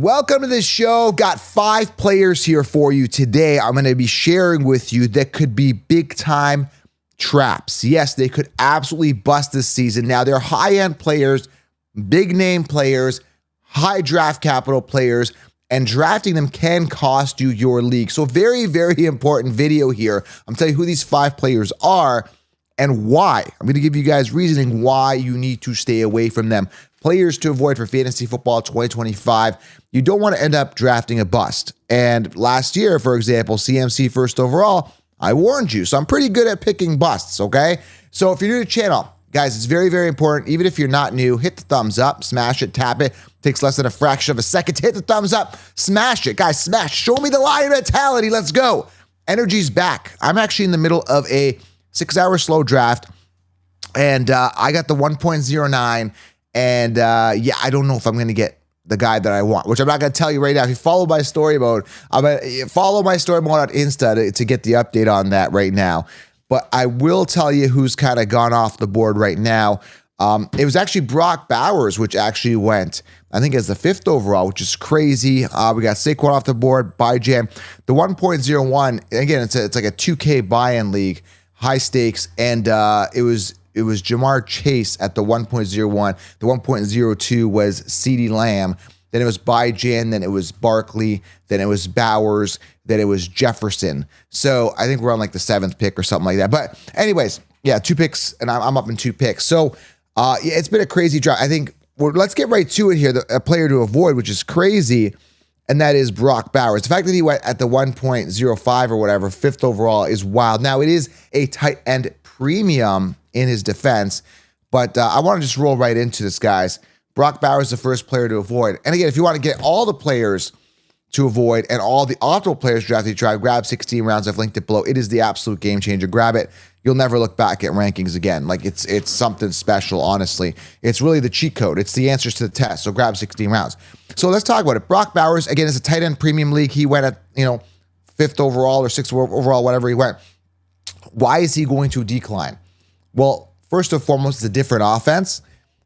Welcome to the show. Got 5 players here for you today. I'm going to be sharing with you that could be big time traps. Yes, they could absolutely bust this season. Now, they're high-end players, big name players, high draft capital players, and drafting them can cost you your league. So very, very important video here. I'm telling you who these 5 players are and why. I'm going to give you guys reasoning why you need to stay away from them. Players to avoid for fantasy football 2025. You don't want to end up drafting a bust. And last year, for example, CMC first overall, I warned you. So I'm pretty good at picking busts, okay? So if you're new to the channel, guys, it's very, very important. Even if you're not new, hit the thumbs up, smash it, tap it. Takes less than a fraction of a second to hit the thumbs up. Smash it, guys, smash. Show me the lion mentality. Let's go. Energy's back. I'm actually in the middle of a 6-hour slow draft, and I got the 1.09. And yeah, I don't know if I'm going to get the guy that I want, which I'm not going to tell you right now. If you follow my story mode, I'm going to follow my story mode on Insta to get the update on that right now. But I will tell you who's kind of gone off the board right now. It was actually Brock Bowers, which actually went, I think, as the 5th overall, which is crazy. We got Saquon off the board, buy jam. The 1.01, again, it's like a 2K buy-in league, high stakes, and it was Jamar Chase at the 1.01. The 1.02 was CeeDee Lamb. Then it was Byjan. Then it was Barkley. Then it was Bowers. Then it was Jefferson. So I think we're on like the 7th pick or something like that. But anyways, yeah, 2 picks, and I'm up in 2 picks. So yeah, it's been a crazy draft. I think let's get right to it here. A player to avoid, which is crazy, and that is Brock Bowers. The fact that he went at the 1.05 or whatever, 5th overall, is wild. Now, it is a tight end premium in his defense, but I want to just roll right into this, guys. Brock Bowers is the first player to avoid. And again, if you want to get all the players to avoid and all the optimal players drafted, try grab 16 rounds. I've linked it below. It is the absolute game changer. Grab it. You'll never look back at rankings again. Like it's something special, honestly. It's really the cheat code. It's the answers to the test. So grab 16 rounds. So let's talk about it. Brock Bowers, again, is a tight end premium league. He went at, 5th overall or 6th overall, whatever he went. Why is he going to decline? Well, first and foremost, it's a different offense.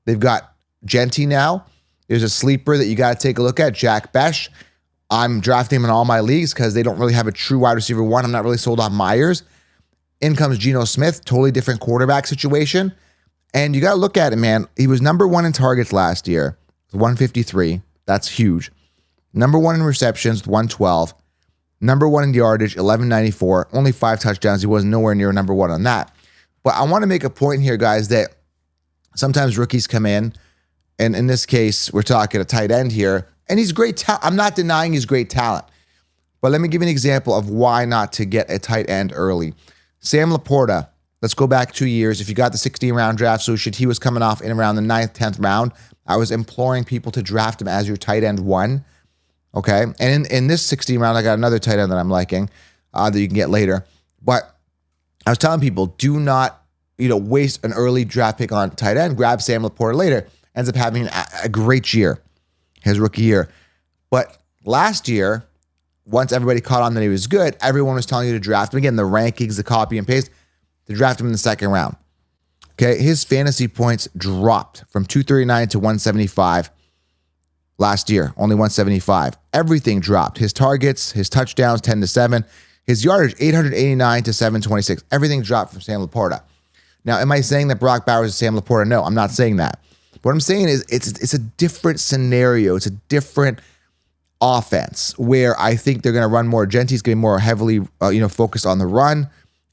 They've got Genty now. There's a sleeper that you got to take a look at, Jack Bech. I'm drafting him in all my leagues because they don't really have a true wide receiver one. I'm not really sold on Myers. In comes Geno Smith, totally different quarterback situation. And you got to look at it, man. He was number 1 in targets last year, 153. That's huge. Number 1 in receptions, 112. Number 1 in yardage, 1194. Only 5 touchdowns. He was nowhere near number 1 on that. But I want to make a point here, guys, that sometimes rookies come in, and in this case, we're talking a tight end here, and he's great talent. I'm not denying he's great talent. But let me give you an example of why not to get a tight end early. Sam Laporta, let's go back 2 years. If you got the 16-round draft solution, he was coming off in around the 9th, 10th round. I was imploring people to draft him as your tight end 1. Okay? And in this 16 round, I got another tight end that I'm liking that you can get later. But I was telling people, do not, waste an early draft pick on tight end. Grab Sam Laporta later. Ends up having a great year, his rookie year. But last year, once everybody caught on that he was good, everyone was telling you to draft him. Again, the rankings, the copy and paste, to draft him in the 2nd round. Okay, his fantasy points dropped from 239 to 175 last year, only 175. Everything dropped. His targets, his touchdowns, 10 to 7. His yardage, 889 to 726. Everything dropped from Sam Laporta. Now, am I saying that Brock Bowers is Sam Laporta? No, I'm not saying that. What I'm saying is it's a different scenario. It's a different offense where I think they're going to run more. Genty's going to be more heavily, focused on the run.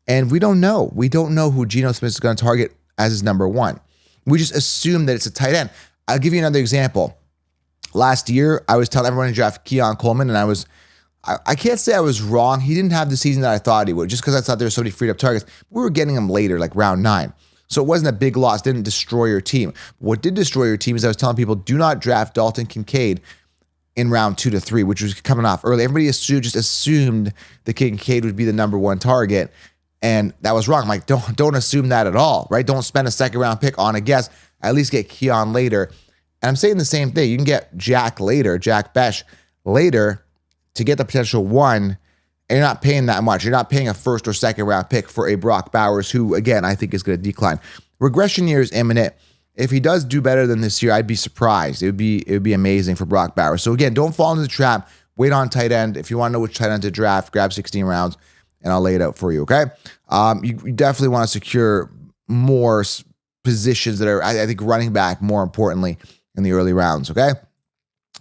And we don't know. We don't know who Geno Smith is going to target as his number 1. We just assume that it's a tight end. I'll give you another example. Last year, I was telling everyone to draft Keon Coleman, and I can't say I was wrong. He didn't have the season that I thought he would, just because I thought there were so many freed up targets. We were getting him later, like round 9. So it wasn't a big loss. Didn't destroy your team. What did destroy your team is I was telling people, do not draft Dalton Kincaid in round 2 to 3, which was coming off early. Everybody just assumed that Kincaid would be the number 1 target, and that was wrong. I'm like, don't assume that at all, right? Don't spend a 2nd round pick on a guess. At least get Keon later. And I'm saying the same thing. You can get Jack Bech later to get the potential 1, and you're not paying that much. You're not paying a 1st or 2nd round pick for a Brock Bowers, who, again, I think is going to decline. Regression year is imminent. if he does do better than this year, I'd be surprised. It would be amazing for Brock Bowers. So again, don't fall into the trap. Wait on tight end. If you want to know which tight end to draft, grab 16 rounds and I'll lay it out for you. Okay. You definitely want to secure more positions that are, I think, running back more importantly in the early rounds. Okay.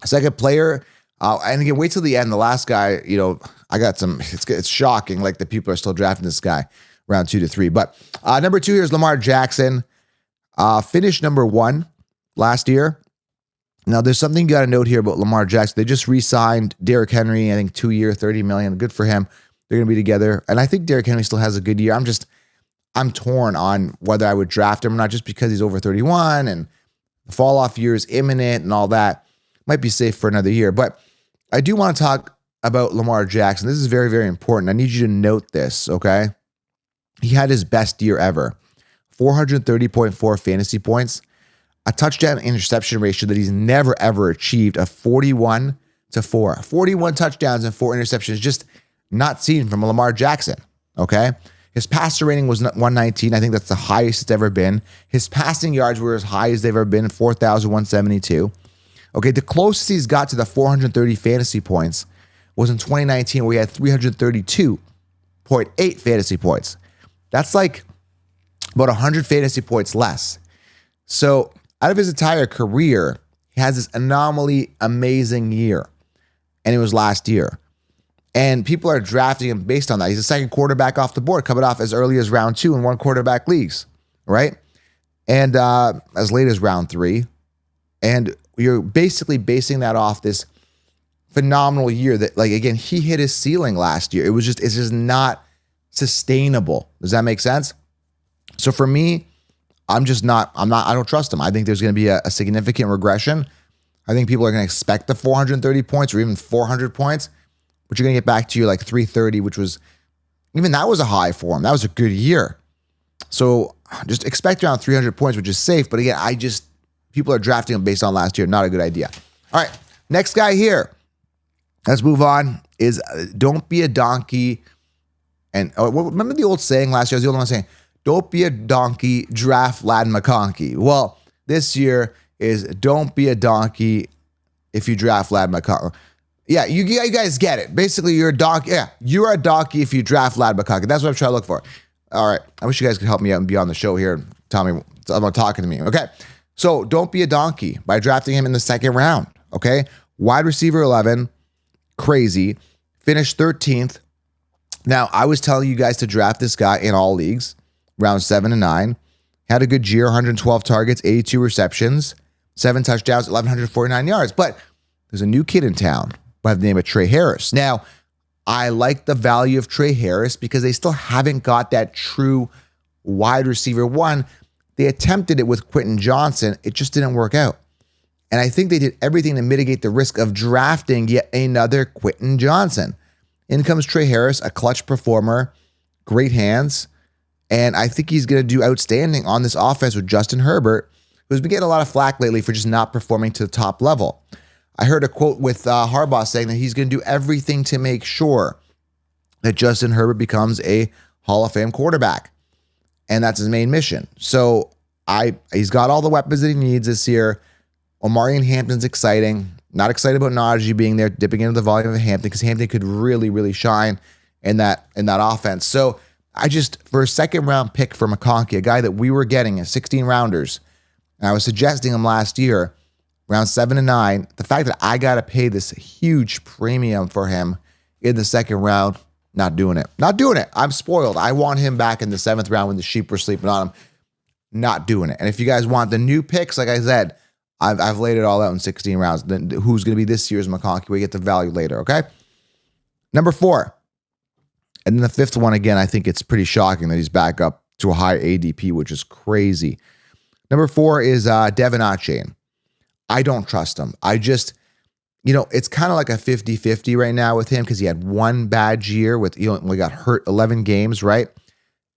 Second player. And again, wait till the end. The last guy, I got some, it's shocking. Like the people are still drafting this guy round 2 to 3. But number 2 here is Lamar Jackson. Finished number 1 last year. Now, there's something you got to note here about Lamar Jackson. They just re-signed Derrick Henry, I think 2-year, $30 million. Good for him. They're going to be together. And I think Derrick Henry still has a good year. I'm torn on whether I would draft him or not, just because he's over 31 and the fall off year is imminent and all that. Might be safe for another year. But I do want to talk about Lamar Jackson. This is very, very important. I need you to note this, okay? He had his best year ever. 430.4 fantasy points, a touchdown interception ratio that he's never, ever achieved of 41 to 4. 41 touchdowns and 4 interceptions, just not seen from Lamar Jackson, okay? His passer rating was 119. I think that's the highest it's ever been. His passing yards were as high as they've ever been, 4,172. Okay, the closest he's got to the 430 fantasy points was in 2019, where he had 332.8 fantasy points. That's like about 100 fantasy points less. So out of his entire career, he has this anomaly amazing year. And it was last year. And people are drafting him based on that. He's the second quarterback off the board, coming off as early as round 2 in 1 quarterback leagues, right? And as late as round 3. And you're basically basing that off this phenomenal year that, like, again, he hit his ceiling last year. It's just not sustainable. Does that make sense? So for me, I don't trust him. I think there's going to be a significant regression. I think people are going to expect the 430 points or even 400 points, but you're going to get back to your like 330, which was, even that was a high for him. That was a good year. So just expect around 300 points, which is safe. But again, people are drafting him based on last year. Not a good idea. All right, next guy here. Let's move on. Is don't be a donkey. And remember the old saying last year? I was the old one saying, don't be a donkey, draft Ladd McConkey. Well, this year is don't be a donkey if you draft Ladd McConkey. Yeah, you guys get it. Basically, you're a donkey. Yeah, you're a donkey if you draft Ladd McConkey. That's what I'm trying to look for. All right, I wish you guys could help me out and be on the show here and tell me about talking to me. Okay, so don't be a donkey by drafting him in the 2nd round. Okay, wide receiver 11, crazy. Finished 13th. Now, I was telling you guys to draft this guy in all leagues. Round 7 and 9, had a good year, 112 targets, 82 receptions, 7 touchdowns, 1,149 yards. But there's a new kid in town by the name of Trey Harris. Now, I like the value of Trey Harris because they still haven't got that true wide receiver 1. They attempted it with Quentin Johnson. It just didn't work out. And I think they did everything to mitigate the risk of drafting yet another Quentin Johnson. In comes Trey Harris, a clutch performer, great hands. And I think he's going to do outstanding on this offense with Justin Herbert, who's been getting a lot of flack lately for just not performing to the top level. I heard a quote with Harbaugh saying that he's going to do everything to make sure that Justin Herbert becomes a Hall of Fame quarterback. And that's his main mission. So he's got all the weapons that he needs this year. Omarion Hampton's exciting. Not excited about Najee being there, dipping into the volume of Hampton, because Hampton could really, really shine in that offense. So for a 2nd round pick for McConkey, a guy that we were getting at 16 rounders, and I was suggesting him last year, round 7 and 9, the fact that I got to pay this huge premium for him in the 2nd round, not doing it. Not doing it. I'm spoiled. I want him back in the 7th round when the sheep were sleeping on him. Not doing it. And if you guys want the new picks, like I said, I've laid it all out in 16 rounds. Then who's going to be this year's McConkey? We get the value later, okay? Number 4. And then the 5th one, again, I think it's pretty shocking that he's back up to a high ADP, which is crazy. Number 4 is Devin Achane. I don't trust him. It's kind of like a 50-50 right now with him because he had one bad year with, we got hurt 11 games, right?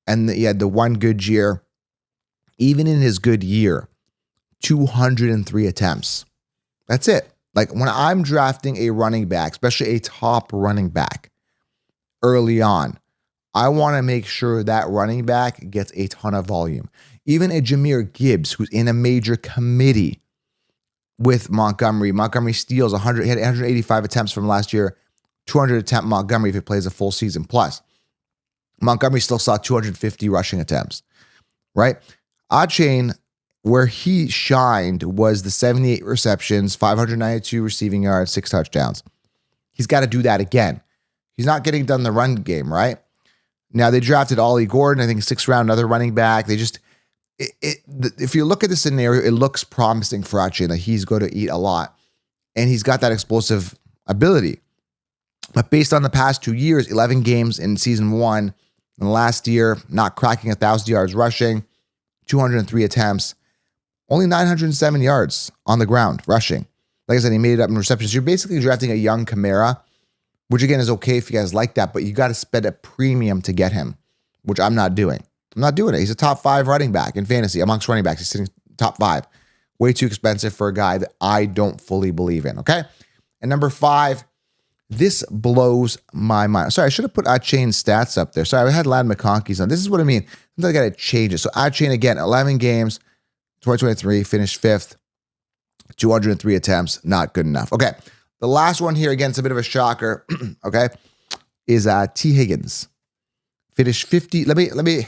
And he had the one good year. Even in his good year, 203 attempts. That's it. Like when I'm drafting a running back, especially a top running back, early on, I want to make sure that running back gets a ton of volume. Even a Jahmyr Gibbs, who's in a major committee with Montgomery. Montgomery steals 100, he had 185 attempts from last year, 200 attempt Montgomery if he plays a full season. Plus, Montgomery still saw 250 rushing attempts, right? Achane, where he shined was the 78 receptions, 592 receiving yards, 6 touchdowns. He's got to do that again. He's not getting done the run game, right? Now, they drafted Ollie Gordon, I think 6th round, another running back. They just, if you look at the scenario, it looks promising for Achane that he's going to eat a lot. And he's got that explosive ability. But based on the past 2 years, 11 games in season 1, and last year, not cracking 1,000 yards rushing, 203 attempts, only 907 yards on the ground rushing. Like I said, he made it up in receptions. You're basically drafting a young Kamara, which again is okay if you guys like that, but you got to spend a premium to get him, which I'm not doing. I'm not doing it. He's a top 5 running back in fantasy amongst running backs. He's sitting top 5. Way too expensive for a guy that I don't fully believe in, okay? And number 5, this blows my mind. Sorry, I should have put Achane's stats up there. Sorry, I had Ladd McConkey's on. This is what I mean. I got to change it. So Achane, again, 11 games, 2023, finished 5th, 203 attempts, not good enough. Okay, the last one here, again, it's a bit of a shocker, okay, is T. Higgins. Finished 50, let me,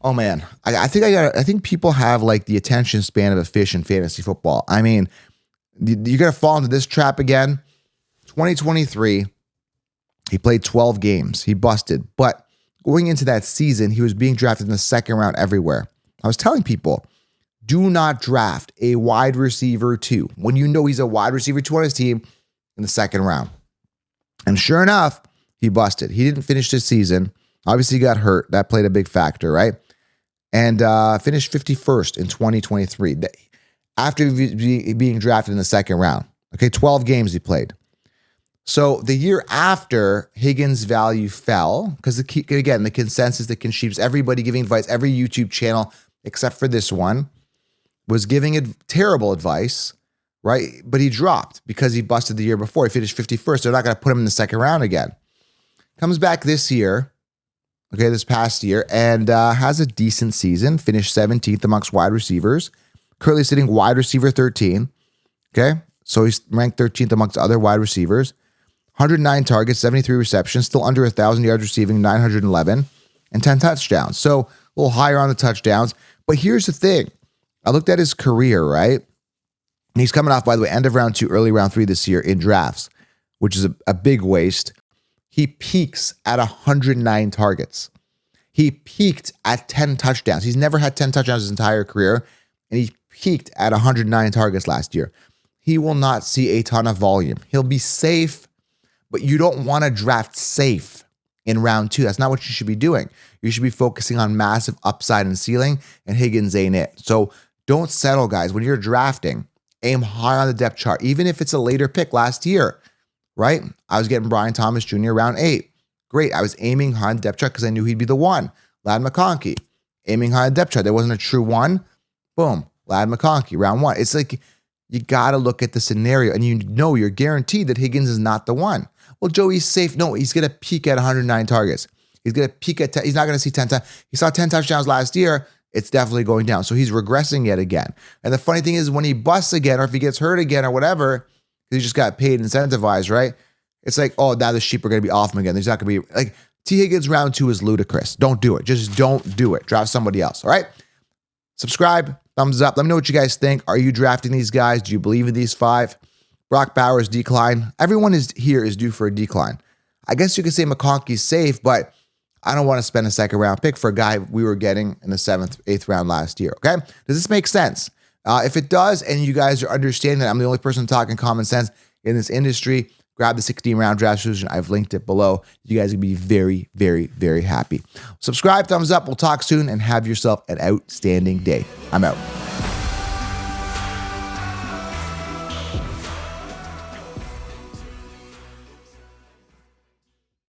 oh man, I think people have like the attention span of a fish in fantasy football. I mean, you're going to fall into this trap again. 2023, he played 12 games. He busted. But going into that season, he was being drafted in the 2nd round everywhere. I was telling people, do not draft a wide receiver 2 when you know he's a wide receiver 2 on his team in the 2nd round. And sure enough, he busted. He didn't finish this season. Obviously, he got hurt. That played a big factor, right? And finished 51st in 2023 after being drafted in the 2nd round. Okay, 12 games he played. So the year after, Higgins' value fell because, again, the consensus that Sheeps, everybody giving advice, every YouTube channel except for this one was giving terrible advice, right? But he dropped because he busted the year before. He finished 51st. They're not going to put him in the 2nd round again. Comes back this year, okay, this past year, and has a decent season. Finished 17th amongst wide receivers. Currently sitting wide receiver 13, okay? So he's ranked 13th amongst other wide receivers. 109 targets, 73 receptions, still under 1,000 yards receiving, 911, and 10 touchdowns. So a little higher on the touchdowns. But here's the thing. I looked at his career, right? And he's coming off, by the way, end of round 2, early round 3 this year in drafts, which is a big waste. He peaks at 109 targets. He peaked at 10 touchdowns. He's never had 10 touchdowns his entire career, and he peaked at 109 targets last year. He will not see a ton of volume. He'll be safe, but you don't want to draft safe in round 2. That's not what you should be doing. You should be focusing on massive upside and ceiling, and Higgins ain't it. So don't settle, guys. When you're drafting, aim high on the depth chart, even if it's a later pick last year, right? I was getting Brian Thomas Jr. round 8. Great. I was aiming high on the depth chart because I knew he'd be the one. Ladd McConkey, aiming high on the depth chart. There wasn't a true one. Boom. Ladd McConkey, round 1. It's like you got to look at the scenario, and you know you're guaranteed that Higgins is not the one. Well, Joey's safe. No, he's going to peak at 109 targets. He's going to peak at 10. He's not going to see 10 touchdowns. He saw 10 touchdowns last year. It's definitely going down. So he's regressing yet again. And the funny thing is when he busts again, or if he gets hurt again or whatever, he just got paid, incentivized, right? It's like, oh, now the sheep are going to be off him again. There's not going to be like T. Higgins round 2 is ludicrous. Don't do it. Just don't do it. Draft somebody else. All right. Subscribe, thumbs up. Let me know what you guys think. Are you drafting these guys? Do you believe in these 5? Brock Bowers decline. Everyone is due for a decline. I guess you could say McConkey's safe, but I don't want to spend a 2nd round pick for a guy we were getting in the 7th, 8th round last year. Okay. Does this make sense? If it does, and you guys are understanding that I'm the only person talking common sense in this industry, grab the 16-round draft solution. I've linked it below. You guys will be very, very, very happy. Subscribe, thumbs up. We'll talk soon, and have yourself an outstanding day. I'm out.